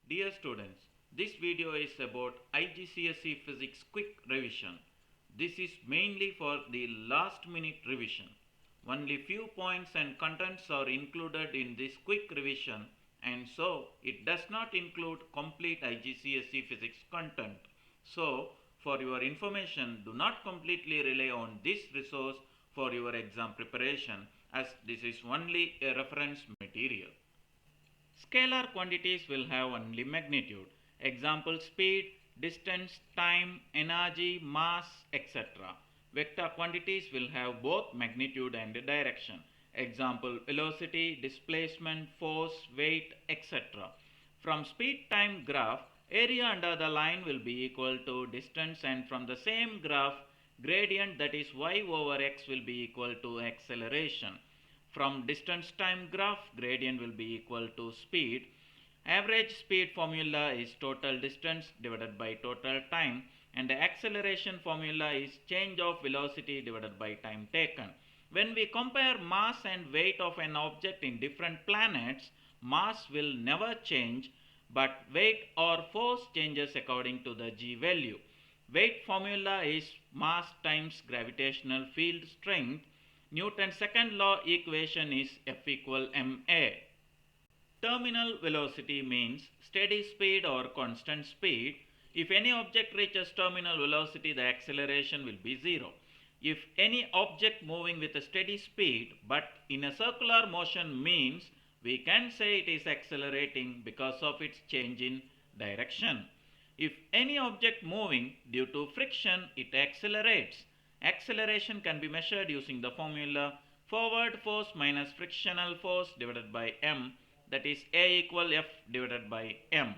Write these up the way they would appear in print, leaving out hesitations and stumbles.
Dear students, this video is about IGCSE Physics Quick Revision. This is mainly for the last minute revision. Only few points and contents are included in this quick revision, and so it does not include complete IGCSE Physics content. So, for your information, do not completely rely on this resource for your exam preparation, as this is only a reference material. Scalar quantities will have only magnitude. Example speed, distance, time, energy, mass, etc. Vector quantities will have both magnitude and direction. Example velocity, displacement, force, weight, etc. From speed time graph, area under the line will be equal to distance, and from the same graph, gradient, that is y over x, will be equal to acceleration. From distance time graph, gradient will be equal to speed. Average speed formula is total distance divided by total time, and the acceleration formula is change of velocity divided by time taken. When we compare mass and weight of an object in different planets, mass will never change, but weight or force changes according to the g value. Weight formula is mass times gravitational field strength. Newton's second law equation is F equal ma. Terminal velocity means steady speed or constant speed. If any object reaches terminal velocity, the acceleration will be 0. If any object moving with a steady speed but in a circular motion means we can say it is accelerating because of its change in direction. If any object moving due to friction, it accelerates. Acceleration can be measured using the formula forward force minus frictional force divided by m, that is A equal F divided by m.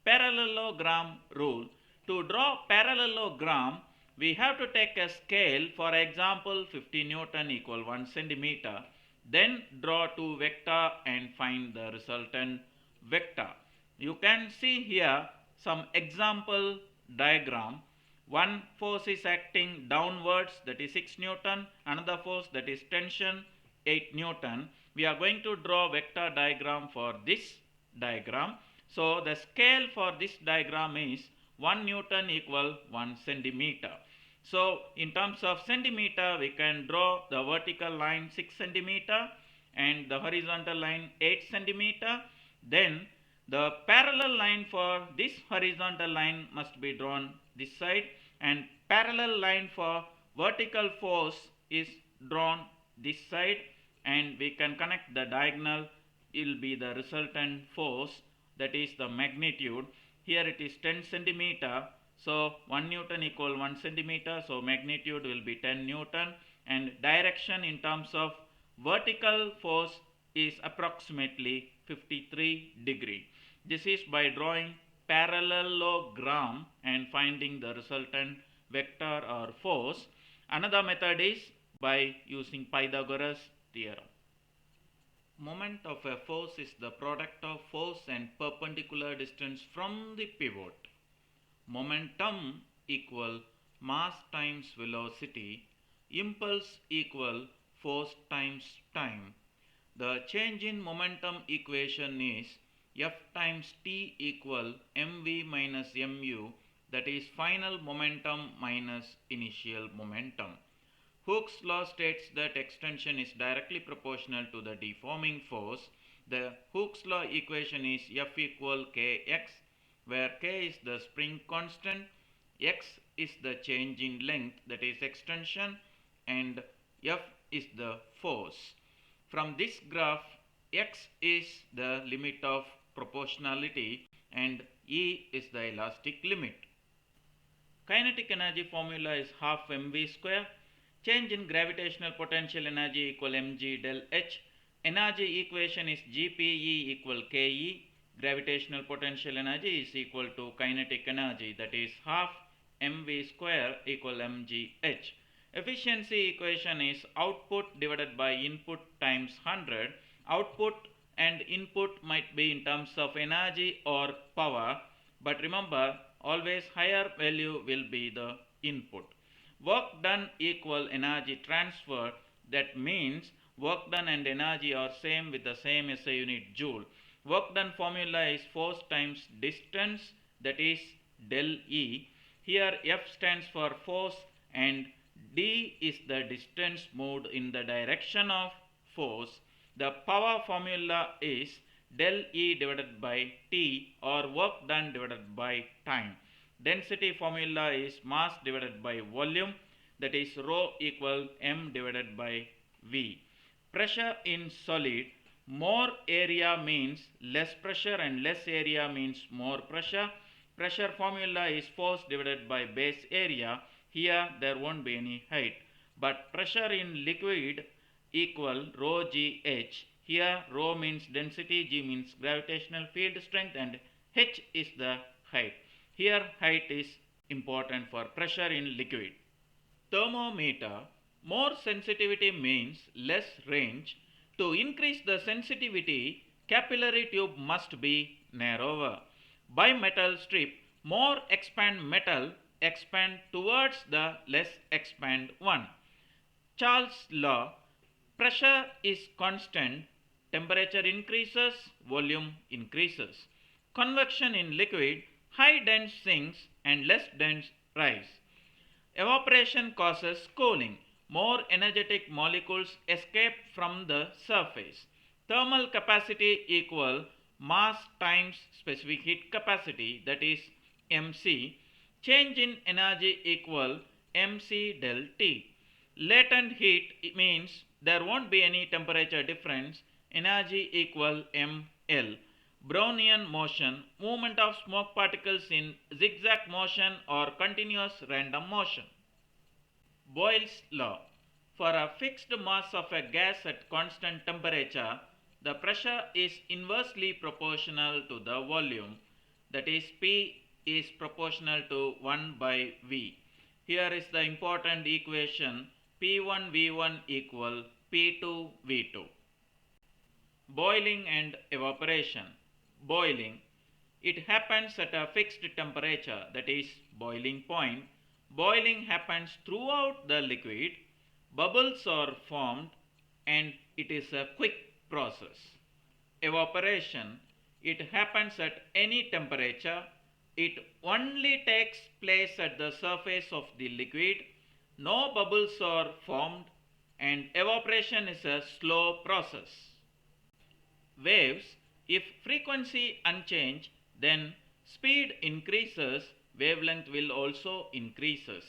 Parallelogram rule. To draw parallelogram, we have to take a scale, for example 50 Newton equal 1 centimeter, then draw two vector and find the resultant vector. You can see here some example diagram. One force is acting downwards, that is 6 Newton, another force, that is tension, 8 Newton. We are going to draw vector diagram for this diagram. So the scale for this diagram is 1 Newton equal 1 centimeter. So in terms of centimeter, we can draw the vertical line 6 centimeter and the horizontal line 8 centimeter. Then the parallel line for this horizontal line must be drawn this side, and parallel line for vertical force is drawn this side, and we can connect the diagonal. It will be the resultant force, that is the magnitude. Here it is 10 centimeter, so 1 Newton equal 1 centimeter, so magnitude will be 10 Newton, and direction in terms of vertical force is approximately 53 degree. This is by drawing parallelogram and finding the resultant vector or force. Another method is by using Pythagoras theorem. Moment of a force is the product of force and perpendicular distance from the pivot. Momentum equal mass times velocity. Impulse equal force times time. The change in momentum equation is F times t equal mv minus mu, that is final momentum minus initial momentum. Hooke's law states that extension is directly proportional to the deforming force. The Hooke's law equation is F equal kx, where k is the spring constant, x is the change in length, that is extension, and F is the force. From this graph, x is the limit of proportionality and E is the elastic limit. Kinetic energy formula is half mv square. Change in gravitational potential energy equal mg del h. Energy equation is GPE equal KE. Gravitational potential energy is equal to kinetic energy, that is half mv square equal mgh. Efficiency equation is output divided by input times 100. Output and input might be in terms of energy or power, but remember, always higher value will be the input. Work done equal energy transfer, that means work done and energy are same with the same SI unit joule. Work done formula is force times distance, that is del E. Here F stands for force and D is the distance moved in the direction of force. The power formula is del E divided by T, or work done divided by time. Density formula is mass divided by volume, that is rho equal m divided by V. Pressure in solid, more area means less pressure and less area means more pressure. Pressure formula is force divided by base area. Here there won't be any height. But pressure in liquid equal rho gh. Here rho means density, g means gravitational field strength, and h is the height. Here height is important for pressure in liquid. Thermometer, more sensitivity means less range. To increase the sensitivity, capillary tube must be narrower. Bimetal strip, more expand metal, expand towards the less expand one. Charles' law, pressure is constant, temperature increases, volume increases. Convection in liquid, high dense sinks and less dense rise. Evaporation causes cooling. More energetic molecules escape from the surface. Thermal capacity equal mass times specific heat capacity, that is mc. Change in energy equal mc del T. Latent heat means there won't be any temperature difference. Energy equal ml. Brownian motion, movement of smoke particles in zigzag motion or continuous random motion. Boyle's law. For a fixed mass of a gas at constant temperature, the pressure is inversely proportional to the volume, that is P is proportional to 1 by V. Here is the important equation, P1 V1 equal P2 V2. Boiling and evaporation. Boiling, it happens at a fixed temperature, that is boiling point. Boiling happens throughout the liquid. Bubbles are formed and it is a quick process. Evaporation, it happens at any temperature. It only takes place at the surface of the liquid. No bubbles are formed and evaporation is a slow process. Waves, if frequency unchanged, then speed increases, wavelength will also increases.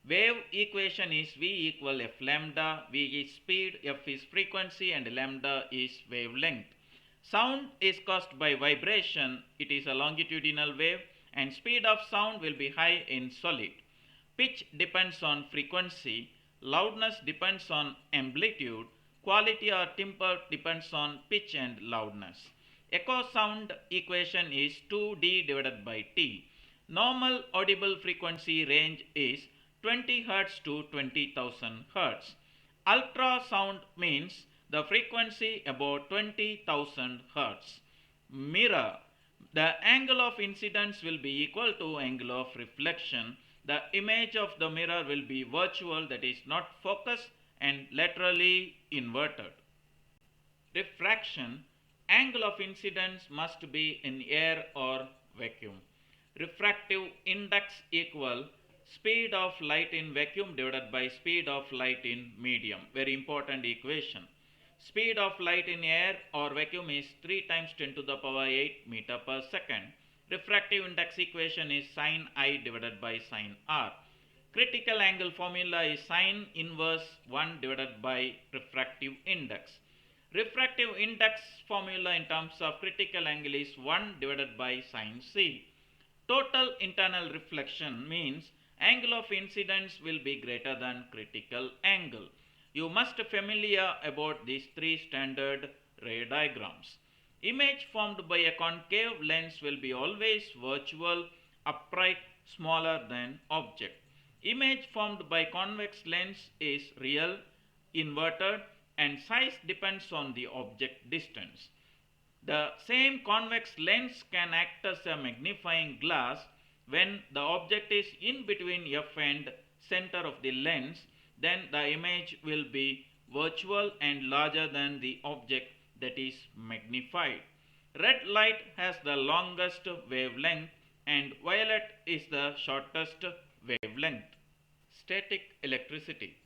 Wave equation is V equal F lambda. V is speed, F is frequency, and lambda is wavelength. Sound is caused by vibration. It is a longitudinal wave and speed of sound will be high in solid. Pitch depends on frequency. Loudness depends on amplitude. Quality or timbre depends on pitch and loudness. Echo sound equation is 2D divided by T. Normal audible frequency range is 20 Hz to 20,000 Hz. Ultrasound means the frequency about 20,000 Hz. Mirror, the angle of incidence will be equal to angle of reflection. The image of the mirror will be virtual, that is not focused, and laterally inverted. Refraction, angle of incidence must be in air or vacuum. Refractive index equal speed of light in vacuum divided by speed of light in medium. Very important equation. Speed of light in air or vacuum is 3 times 10 to the power 8 meter per second. Refractive index equation is sin I divided by sin R. Critical angle formula is sin inverse 1 divided by refractive index. Refractive index formula in terms of critical angle is 1 divided by sin C. Total internal reflection means angle of incidence will be greater than critical angle. You must be familiar about these three standard ray diagrams. Image formed by a concave lens will be always virtual, upright, smaller than object. Image formed by convex lens is real, inverted, and size depends on the object distance. The same convex lens can act as a magnifying glass when the object is in between F and center of the lens. Then the image will be virtual and larger than the object that is magnified. Red light has the longest wavelength and violet is the shortest wavelength. Static electricity.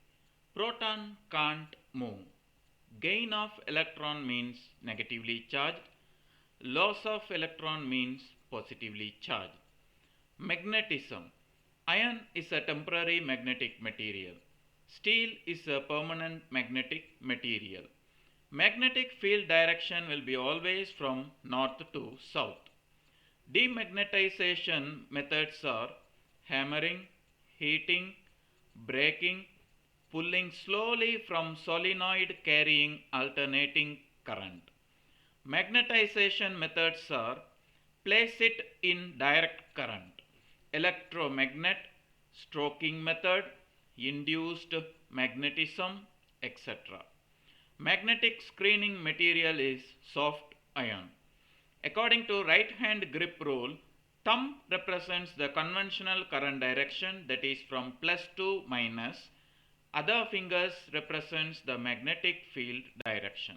Proton can't move. Gain of electron means negatively charged. Loss of electron means positively charged. Magnetism. Iron is a temporary magnetic material. Steel is a permanent magnetic material. Magnetic field direction will be always from north to south. Demagnetization methods are hammering, heating, braking, pulling slowly from solenoid carrying alternating current. Magnetization methods are place it in direct current, electromagnet, stroking method, induced magnetism, etc. Magnetic screening material is soft iron. According to right hand grip rule, thumb represents the conventional current direction, that is from plus to minus. Other fingers represents the magnetic field direction.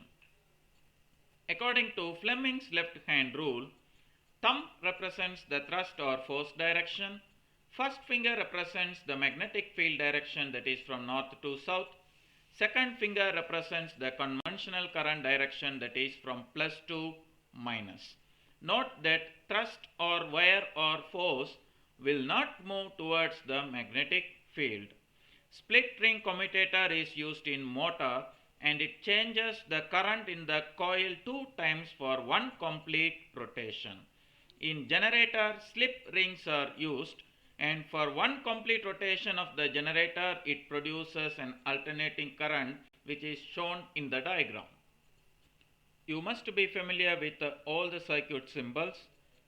According to Fleming's left hand rule, thumb represents the thrust or force direction. First finger represents the magnetic field direction, that is from north to south. Second finger represents the conventional current direction, that is from plus to minus. Note that thrust or wear or force will not move towards the magnetic field. Split ring commutator is used in motor and it changes the current in the coil 2 times for one complete rotation. In generator, slip rings are used, and for one complete rotation of the generator it produces an alternating current which is shown in the diagram. You must be familiar with all the circuit symbols.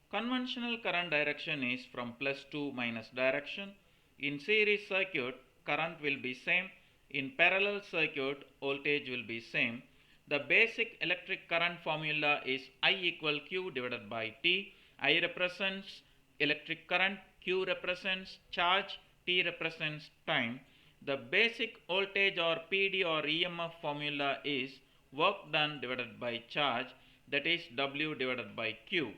Conventional current direction is from plus to minus direction. In series circuit, current will be same. In parallel circuit, voltage will be same. The basic electric current formula is I equal Q divided by T. I represents electric current, Q represents charge, T represents time. The basic voltage or PD or EMF formula is work done divided by charge, that is W divided by Q.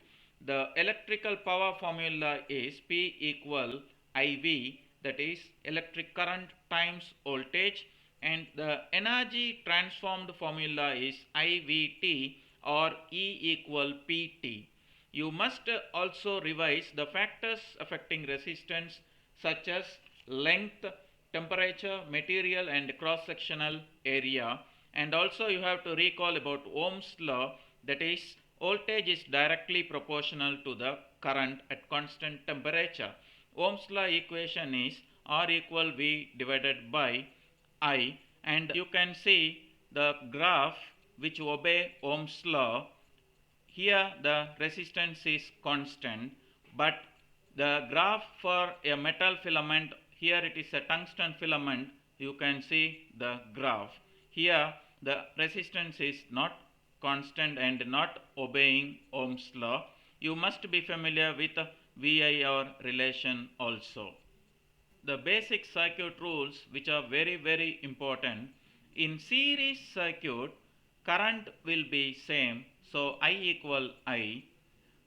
The electrical power formula is P equal IV, that is electric current times voltage, and the energy transformed formula is IVT or E equal PT. You must also revise the factors affecting resistance such as length, temperature, material and cross-sectional area, and also you have to recall about Ohm's law, that is voltage is directly proportional to the current at constant temperature. Ohm's law equation is R equal V divided by I, and you can see the graph which obey Ohm's law. Here the resistance is constant, but the graph for a metal filament, here it is a tungsten filament, you can see the graph. Here the resistance is not constant and not obeying Ohm's law. You must be familiar with VIR relation also. The basic circuit rules which are very important. In series circuit, current will be same, so I equal I.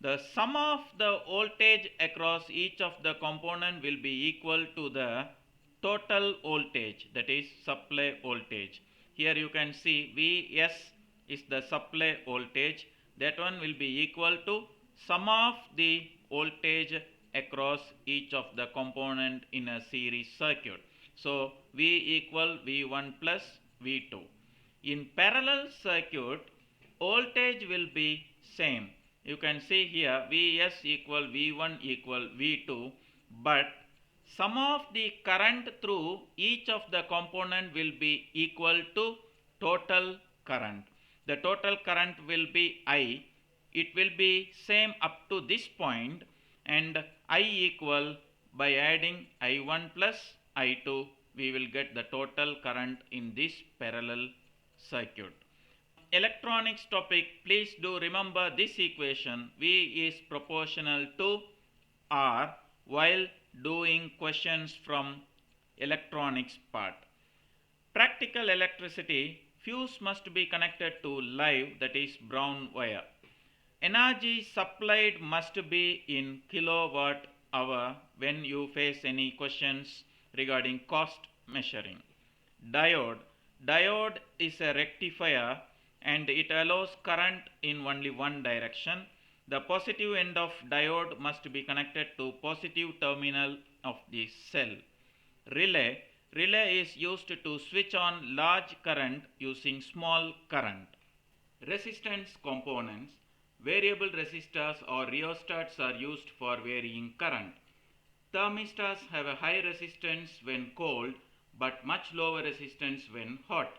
The sum of the voltage across each of the component will be equal to the total voltage, that is supply voltage. Here you can see Vs is the supply voltage, that one will be equal to sum of the voltage across each of the component in a series circuit. So V equal V1 plus V2. In parallel circuit, voltage will be same. You can see here Vs equal V1 equal V2, but sum of the current through each of the component will be equal to total current. The total current will be I. It will be same up to this point, and I equal, by adding I1 plus I2, we will get the total current in this parallel circuit. Electronics topic, please do remember this equation. V is proportional to R while doing questions from electronics part. Practical electricity, fuse must be connected to live, that is brown wire. Energy supplied must be in kilowatt hour when you face any questions regarding cost measuring. Diode. Diode is a rectifier and it allows current in only one direction. The positive end of diode must be connected to positive terminal of the cell. Relay. Relay is used to switch on large current using small current. Resistance components. Variable resistors or rheostats are used for varying current. Thermistors have a high resistance when cold but much lower resistance when hot.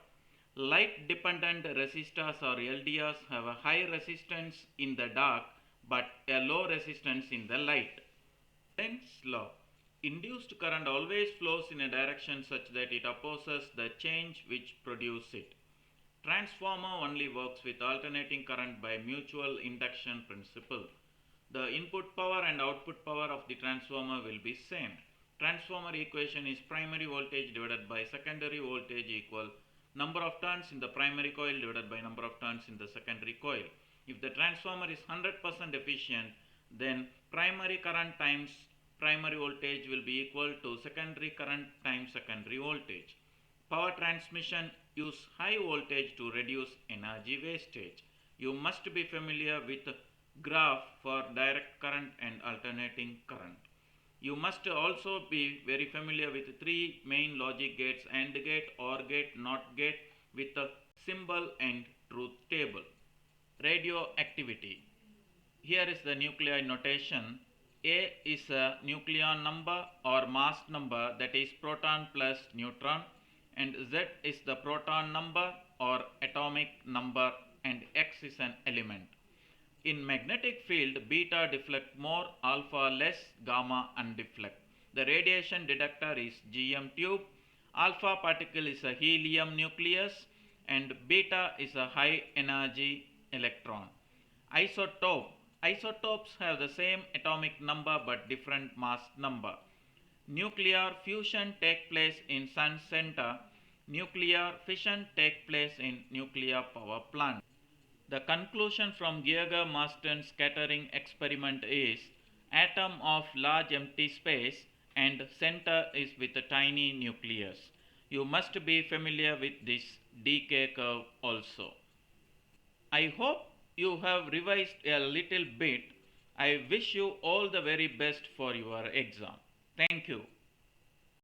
Light dependent resistors or LDRs have a high resistance in the dark but a low resistance in the light. Lenz's law. Induced current always flows in a direction such that it opposes the change which produces it. Transformer only works with alternating current by mutual induction principle. The input power and output power of the transformer will be same. Transformer equation is primary voltage divided by secondary voltage equal number of turns in the primary coil divided by number of turns in the secondary coil. If the transformer is 100% efficient, then primary current times primary voltage will be equal to secondary current times secondary voltage. Power transmission use high voltage to reduce energy wastage. You must be familiar with graph for direct current and alternating current. You must also be very familiar with three main logic gates: AND gate, OR gate, NOT gate with a symbol and truth table. Radioactivity. Here is the nuclei notation. A is a nucleon number or mass number, that is proton plus neutron, and Z is the proton number or atomic number, and X is an element. In magnetic field, beta deflect more, alpha less, gamma undeflect. The radiation detector is GM tube. Alpha particle is a helium nucleus and beta is a high energy electron. Isotope. Isotopes have the same atomic number but different mass number. Nuclear fusion take place in sun center. Nuclear fission take place in nuclear power plant. The conclusion from Geiger-Master's scattering experiment is atom of large empty space and center is with a tiny nucleus. You must be familiar with this decay curve also. I hope you have revised a little bit. I wish you all the very best for your exam. Thank you.